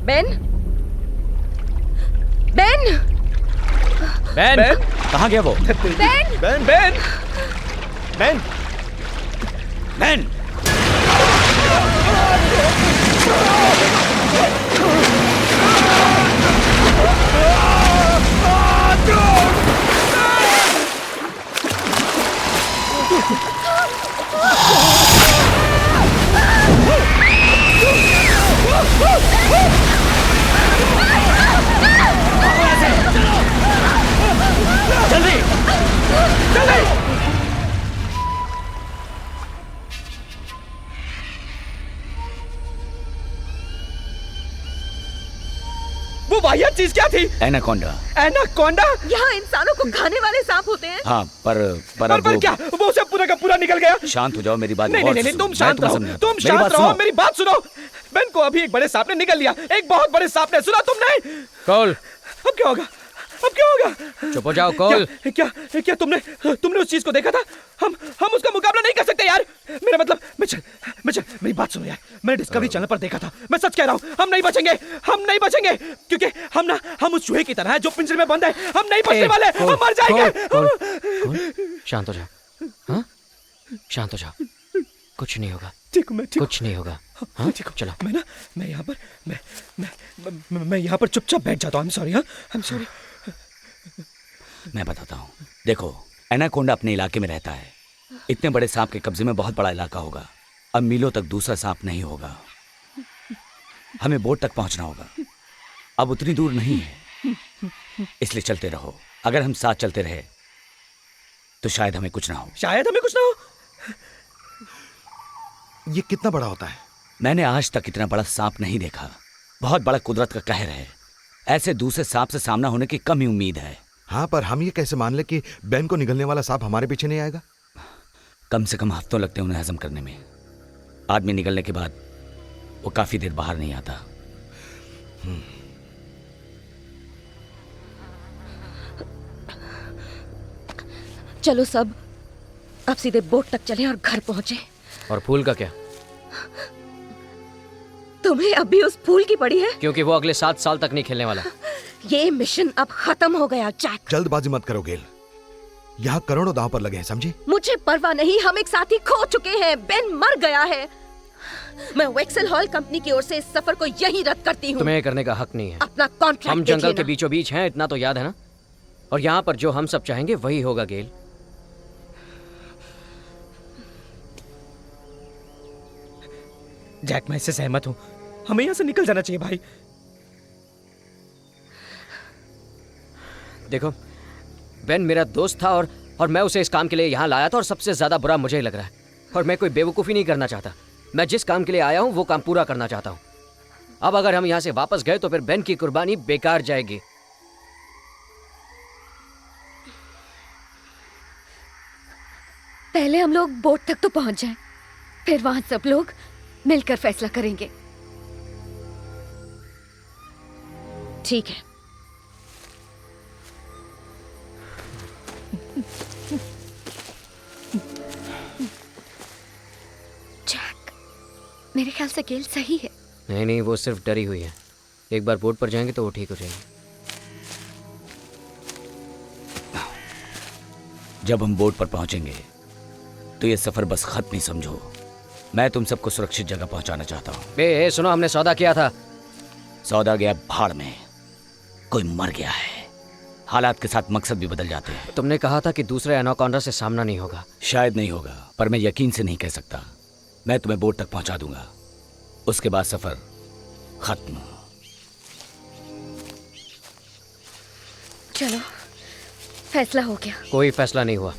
Ben, Ben, Ben, कहाँ गया वो? Ben, Ben, Ben, Ben, Ben! जल्दी! जल्दी! वो वाहियात चीज क्या थी? एनाकोंडा। एनाकोंडा? यहाँ इंसानों को खाने वाले सांप होते हैं। हाँ, पर पर क्या वो सब पूरा का पूरा निकल गया? शांत हो जाओ, मेरी बात नहीं गौर नहीं से नहीं, सुनो। तुम शांत मैं रहो, तुम्हें तुम समझाऊं। शांत रहो, मेरी बात सुनो। बेन को अभी एक बड़े सांप ने निकल लिया, एक बहुत बड़े सांप ने। सुना तुमने? कॉल। अब क्या होगा? अब क्या होगा? चुप हो जाओ कॉल। क्या तुमने उस चीज को देखा था? हम उसका मुकाबला नहीं कर सकते यार। मेरा मतलब मैं मेरी बात सुनो यार। मैंने डिस्कवरी चैनल पर देखा था। मैं सच कह रहा हूँ, हम नहीं बचेंगे क्योंकि हम उस चूहे की तरह हैं जो पिंजरे में बंद है। हम नहीं बचने वाले, हम मर जाएंगे। शांत हो जाओ। हाँ, शांत हो जाओ, कुछ नहीं होगा। ठीक हूँ मैं, ठीक कुछ नहीं होगा। हाँ ठीक हूँ। चलो। मैं यहाँ पर चुपचाप बैठ जाता हूँ। I am sorry. मैं बताता हूँ। देखो, एनाकोंडा अपने इलाके में रहता है। इतने बड़े सांप के कब्जे में बहुत बड़ा इलाका होगा। अब मीलों तक दूसरा सांप नहीं होगा। हमें बोट तक पहुंचना होगा। अब उतनी दूर नहीं है, इसलिए चलते रहो। अगर हम साथ चलते रहे तो शायद हमें कुछ ना हो। ये कितना बड़ा होता है? मैंने आज तक इतना बड़ा सांप नहीं देखा। बहुत बड़ा कुदरत का कहर है। ऐसे दूसरे सांप से सामना होने की कम ही उम्मीद है। हाँ, पर हम ये कैसे मान ले कि बेन को निगलने वाला सांप हमारे पीछे नहीं आएगा? कम से कम हफ्तों लगते हैं उन्हें हजम करने में। आदमी निकलने के बाद वो काफी देर बाहर नहीं आता। चलो सब अब सीधे बोट तक चलें और घर पहुंचे। और फूल का क्या? तुम्हें अभी उस फूल की पड़ी है? क्योंकि वो अगले 7 साल तक नहीं खेलने वाला। ये मिशन अब खत्म हो गया जैक। जल्दबाजी मत करो गेल, यहाँ करोड़ों दांव पर लगे हैं, समझी? मुझे परवाह नहीं, हम एक साथी खो चुके हैं। बेन मर गया है। मैं वेक्सेल हॉल कंपनी की ओर से इस सफर को यहीं रद्द करती हूँ। तुम्हें करने का हक नहीं है। अपना कॉन्ट्रैक्ट हम जंगल के बीचों बीच हैं, इतना तो याद है ना? और यहाँ पर जो हम सब चाहेंगे वही होगा गेल। जैक, मैं इससे सहमत हूँ। हमें यहाँ से निकल जाना चाहिए भाई। देखो, बेन मेरा दोस्त था और मैं उसे इस काम के लिए यहाँ लाया था और सबसे ज्यादा बुरा मुझे ही लग रहा है। और मैं कोई बेवकूफ़ी नहीं करना चाहता। मैं जिस काम के लिए आया हूँ वो काम पूरा करना चाहता हूँ। अब अगर हम यहाँ से वापस गए तो फिर बेन की कुर्बानी बेकार जाएगी। पहले हम लोग बोट तक तो पहुंच जाएं, फिर वहां सब लोग मिलकर फैसला करेंगे। ठीक है। जैक, मेरे ख्याल से गेल सही है। नहीं, वो सिर्फ डरी हुई है। एक बार बोट पर जाएंगे तो वो ठीक हो जाएगी। जब हम बोट पर पहुंचेंगे तो ये सफर बस खत्म ही समझो। मैं तुम सबको सुरक्षित जगह पहुंचाना चाहता हूँ। सुनो, हमने सौदा किया था। सौदा गया भाड़ में। कोई मर गया है। हालात के साथ मकसद भी बदल जाते हैं। तुमने कहा था कि दूसरे एनाकोंडा से सामना नहीं होगा। शायद नहीं होगा, पर मैं यकीन से नहीं कह सकता। मैं तुम्हें बोट तक पहुंचा दूंगा, उसके बाद सफर खत्म। चलो, फैसला हो गया। कोई फैसला नहीं हुआ।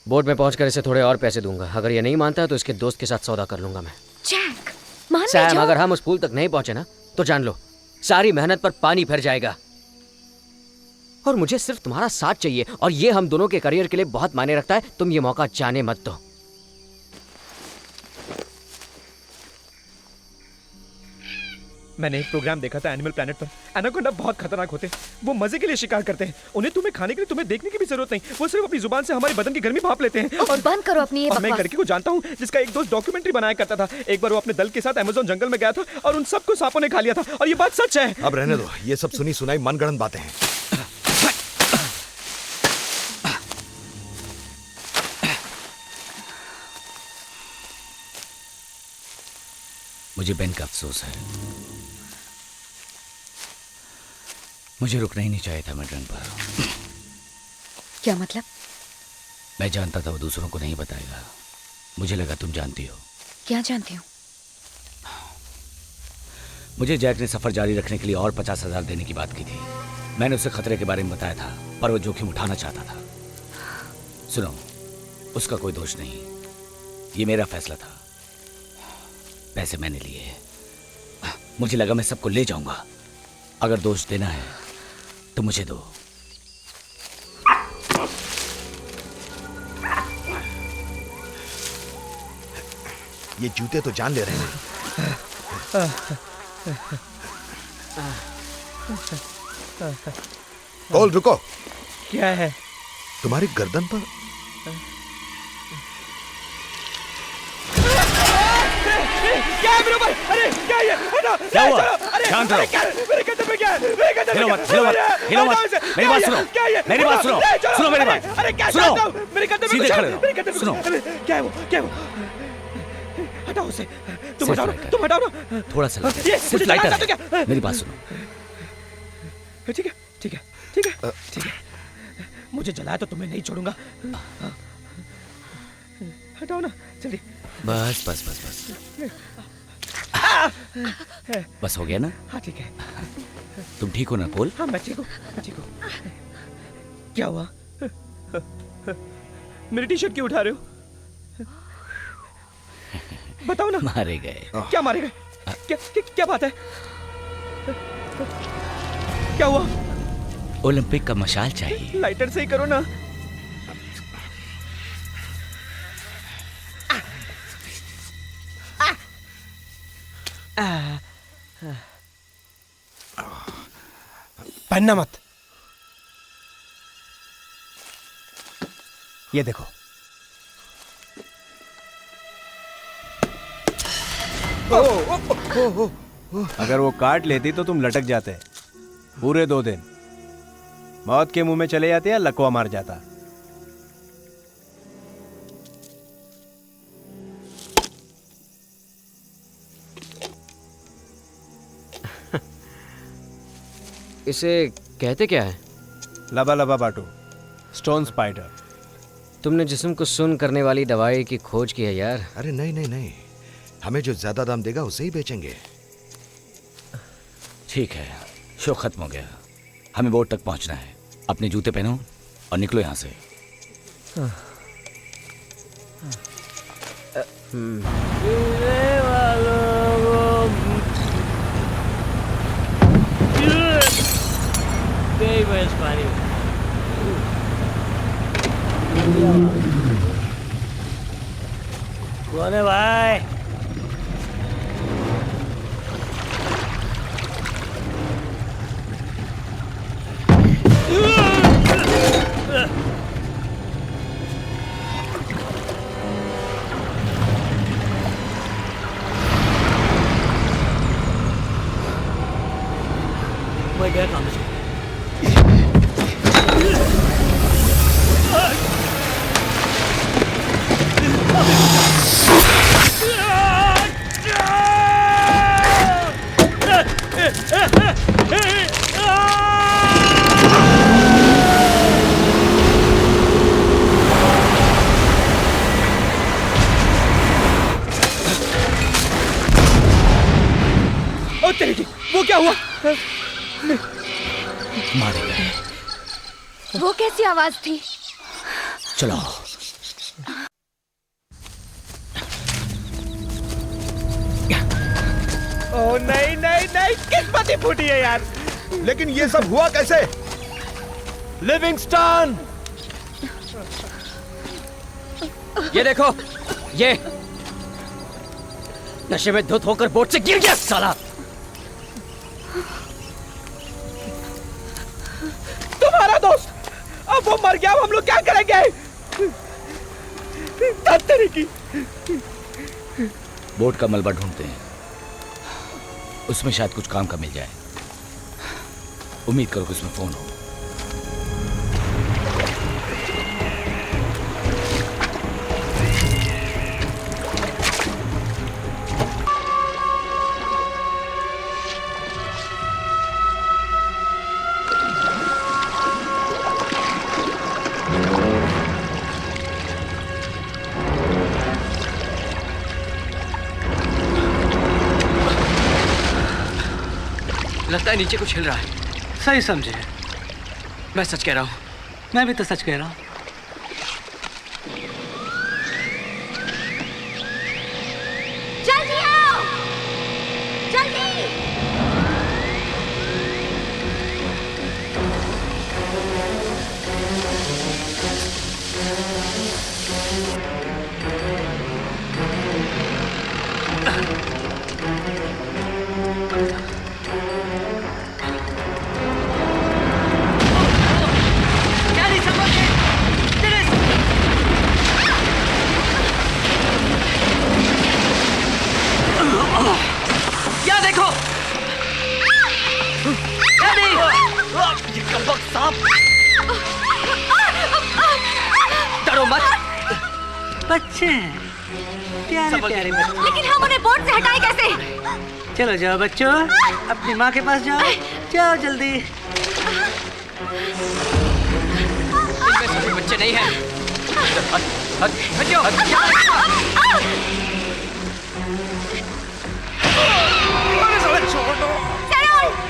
बोट में पहुंचकर इसे थोड़े और पैसे दूंगा। अगर ये नहीं मानता है तो इसके दोस्त के साथ सौदा कर लूंगा मैं। जैक, मान सैम, जाओ। अगर हम उस पुल तक नहीं पहुंचे ना तो जान लो सारी मेहनत पर पानी फिर जाएगा। और मुझे सिर्फ तुम्हारा साथ चाहिए, और ये हम दोनों के करियर के लिए बहुत मायने रखता है। तुम ये मौका जाने मत दो। मैंने एक प्रोग्राम देखा था एनिमल प्लैनेट पर। एनाकोंडा बहुत खतरनाक होते हैं, वो मजे के लिए शिकार करते हैं। उन्हें तुम्हें खाने के लिए तुम्हें देखने की भी जरूरत नहीं, वो सिर्फ अपनी जुबान से हमारे बदन की गर्मी भाप लेते हैं। और बंद करो अपनी ये और मैं एक बकवास। लड़की को जानता हूँ जिसका एक दोस्त डॉक्यूमेंट्री बनाया करता था। एक बार वो अपने दल के साथ अमेज़न जंगल में गया था और उन सबको सांपों ने खा लिया था, और ये बात सच है। अब रहने दो, ये सब सुनी सुनाई मनगढ़ंत बातें हैं। मुझे बेन का अफसोस है। मुझे रुकना ही नहीं चाहिए था मेडरन पर। क्या मतलब? मैं जानता था वो दूसरों को नहीं बताएगा। मुझे लगा तुम जानती हो। क्या जानती हूँ? मुझे जैक ने सफर जारी रखने के लिए और 50,000 देने की बात की थी। मैंने उसे खतरे के बारे में बताया था, पर वो जोखिम उठाना चाहता था। सुनो, उसका कोई दोष नहीं, ये मेरा फैसला था। पैसे मैंने लिए। मुझे लगा मैं सबको ले जाऊंगा। अगर दोष देना है तो मुझे दो। ये जूते तो जान ले रहे हैं। कॉल रुको। क्या है? तुम्हारी गर्दन पर क्या है मेरे ऊपर? अरे क्या ये? हटो! क्या हुआ? अरे शांत रहो। अरे क्या? मेरे गर्दन पे क्या है? मेरे गर्दन पे हिलो क्या मत, है? हिलो मत, अरे, हिलो मत। हटाओ इसे। मेरी बात क्या सुनो। ये? क्या ये? मेरी बात हटाओ। सुनो। ले चलो। सुनो मेरी अरे, बात। अरे क्या सुनो। चाहते हो? मेरे गर्दन पे सीधे कुछ है। खड़े रहो। मेरे गर्दन पे सुनो। कुछ है। अरे, क्या है वो? क्या है वो? हटाओ उसे। तुम सिर्फ हटाओ ना, लाइटर। तुम हटाओ ना। थोड़ा सा लाइटर। ये, सिर्फ मुझे लाइटर जलाना चाहते हो क्या? है। मेरी बात सुनो। ठीक है, ठीक है, ठीक है, ठीक है। मुझे जलाया तो तुम्हें नहीं छोड़ूंगा। हटाओ ना, जल्दी। बस बस बस बस बस हो गया ना? हाँ ठीक है। तुम ठीक हो ना पोल? हाँ मैं ठीक हूँ, मैं ठीक हूँ। क्या हुआ? मेरी टी शर्ट क्यों उठा रहे हो? बताओ ना। मारे गए। क्या मारे गए? क्या बात है? क्या हुआ? ओलंपिक का मशाल चाहिए। लाइटर से ही करो ना। पहनना मत। ये देखो। अगर वो काट लेती तो तुम लटक जाते पूरे 2 दिन। मौत के मुंह में चले जाते या लकवा मार जाता। इसे कहते क्या है? लबा लबा बाटू, स्टोन स्पाइडर। तुमने जिस्म को सुन्न करने वाली दवाई की खोज की है यार। अरे नहीं नहीं नहीं, हमें जो ज्यादा दाम देगा उसे ही बेचेंगे। ठीक है, शो खत्म हो गया। हमें बोट तक पहुंचना है। अपने जूते पहनो और निकलो यहां से। कौन है भाई? मैं क्या काम से? ओ तेरी की, वो क्या हुआ? मारे गए। वो कैसी आवाज थी? चलो। ओ नहीं नहीं नहीं, किस्मत ही फूटी है यार। लेकिन ये सब हुआ कैसे? लिविंगस्टन! ये देखो, ये नशे में धुत होकर बोट से गिर गया साला। तुम्हारा दोस्त अब वो मर गया, अब हम लोग क्या करेंगे? तेरे की बोट का मलबा ढूंढते हैं, उसमें शायद कुछ काम का मिल जाए। उम्मीद करो कि उसमें फोन हो। लगता है नीचे कुछ हिल रहा है। सही समझे, मैं सच कह रहा हूँ। मैं भी तो सच कह रहा हूँ। जल्दी आओ, जल्दी। क्या देखो, क्या नहीं, ये कबक सांप। डरो मत, बच्चे प्यारे प्यारे बच्चे। लेकिन हम उन्हें बोट से हटाए कैसे? चलो जाओ बच्चों, अपनी माँ के पास जाओ, जाओ जल्दी। इनमें सभी बच्चे नहीं हैं। हटियो।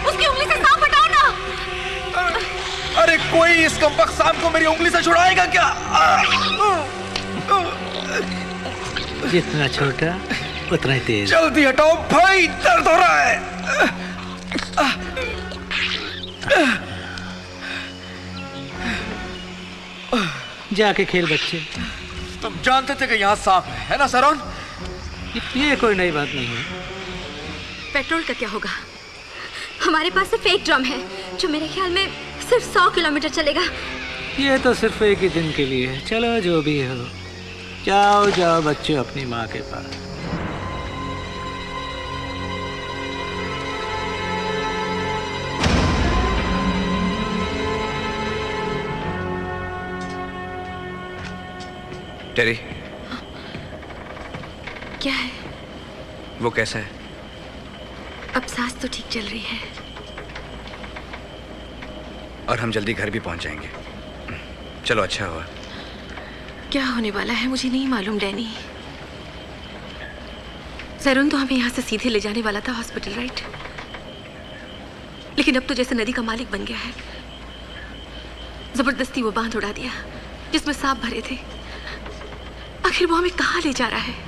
उसकी उंगली से सांप हटाओ ना। अरे कोई इस कमबख्त सांप को मेरी उंगली से छुड़ाएगा क्या? जितना छोटा उतना ही तेज। जल्दी हटाओ भाई, दर्द हो रहा है। जाके खेल बच्चे। तुम जानते थे कि यहाँ सांप है ना सरोन? ये कोई नई बात नहीं है। पेट्रोल का क्या होगा? हमारे पास सिर्फ एक ड्रम है जो मेरे ख्याल में सिर्फ 100 किलोमीटर चलेगा। ये तो सिर्फ एक ही दिन के लिए है। चलो जो भी हो, जाओ जाओ बच्चों अपनी माँ के पास। टेरी, क्या है? वो कैसा है? अब सांस तो ठीक चल रही है। और हम जल्दी घर भी पहुंच जाएंगे। चलो अच्छा हुआ। क्या होने वाला है मुझे नहीं मालूम डैनी। सरुण तो हमें यहाँ से सीधे ले जाने वाला था हॉस्पिटल, राइट? लेकिन अब तो जैसे नदी का मालिक बन गया है। जबरदस्ती वो बांध उड़ा दिया जिसमें सांप भरे थे। आखिर वो हमें कहाँ ले जा रहा है?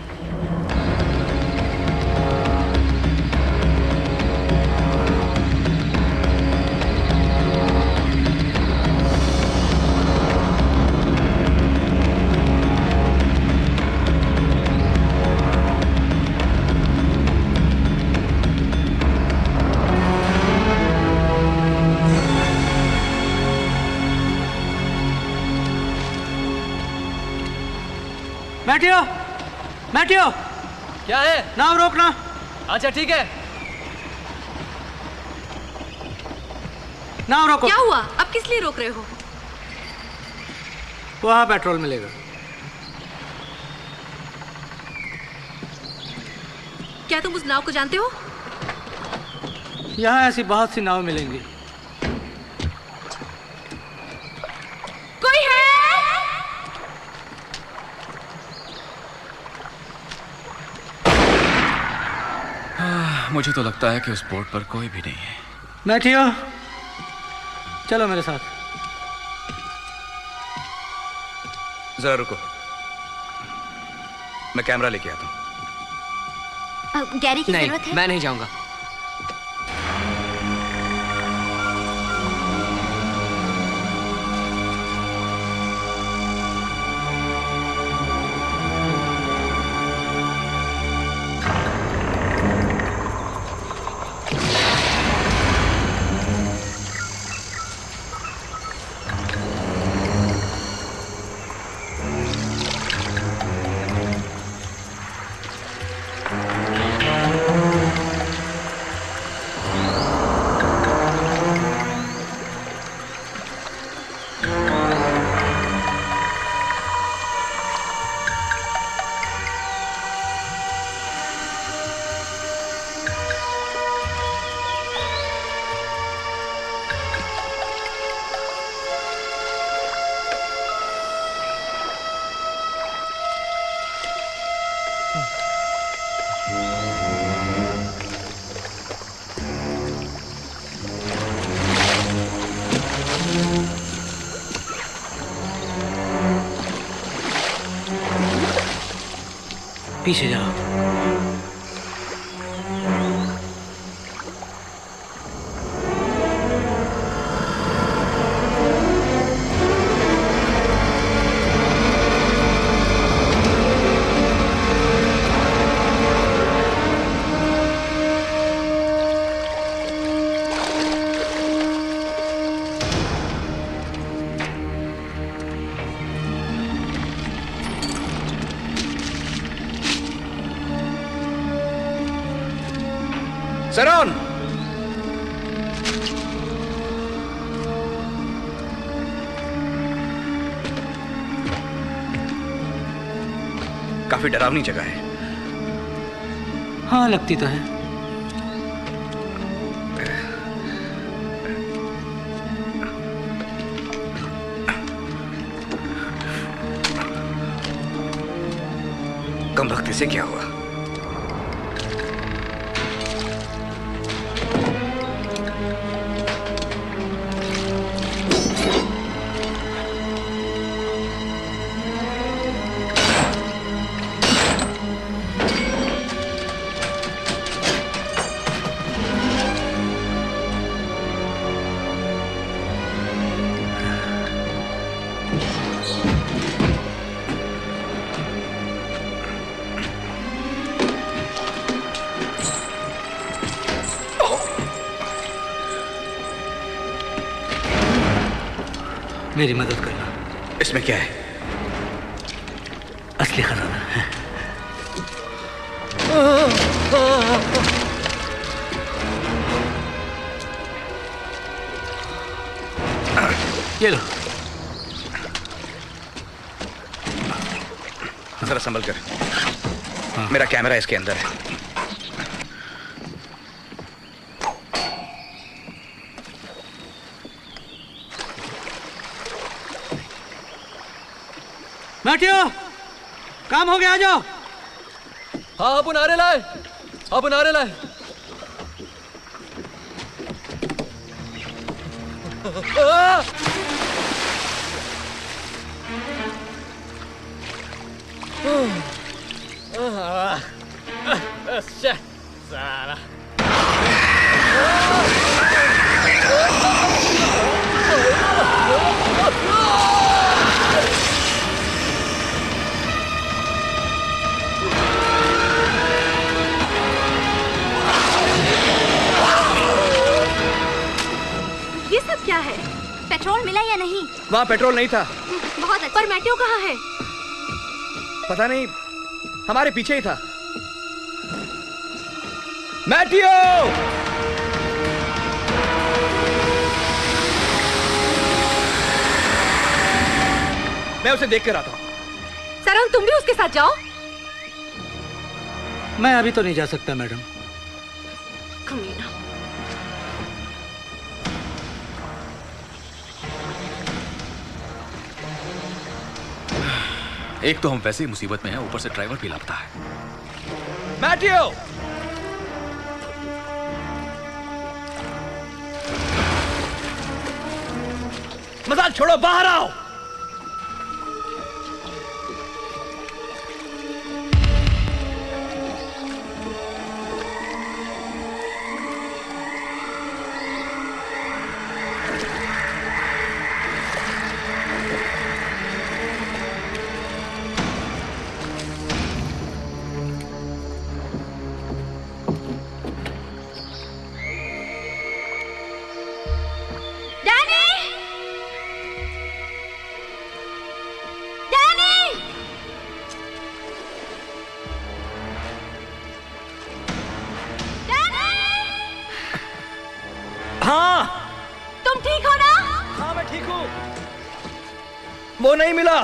मैटियो, मैटियो, क्या है? नाव रोकना। अच्छा ठीक है। नाव रोको। क्या हुआ? अब किस लिए रोक रहे हो? वहाँ पेट्रोल मिलेगा। क्या तुम उस नाव को जानते हो? यहाँ ऐसी बहुत सी नाव मिलेंगी। कोई है? मुझे तो लगता है कि उस बोट पर कोई भी नहीं है। मैटियो, चलो मेरे साथ। जरा रुको, मैं कैमरा लेके आता हूँ। गैरी की नहीं, जरूरत है? मैं नहीं जाऊंगा। पीछे जाओ। सरोन, काफी डरावनी जगह है। हाँ, लगती तो है। कम वक्त से क्या हुआ? मेरी मदद करना। इसमें क्या है? असली खजाना है। ये लो। जरा संभल कर। मेरा कैमरा इसके अंदर है। मैथ्यू, काम हो गया, आ जाओ। हाँ, अपन आ रहे लाए, अपन आ रहे लाए। साला ये सब क्या है? पेट्रोल मिला या नहीं? वहाँ पेट्रोल नहीं था। बहुत अच्छा। पर मैथ्यू कहाँ है? पता नहीं, हमारे पीछे ही था। मैथ्यू! मैं उसे देख कर आता हूँ। सरोन, तुम भी उसके साथ जाओ। मैं अभी तो नहीं जा सकता मैडम। कमीना। एक तो हम वैसे ही मुसीबत में हैं, ऊपर से ड्राइवर भी लापता है। मैथ्यू! मजाक छोड़ो, बाहर आओ। तुम ठीक हो ना? हाँ, मैं ठीक हूँ। वो नहीं मिला।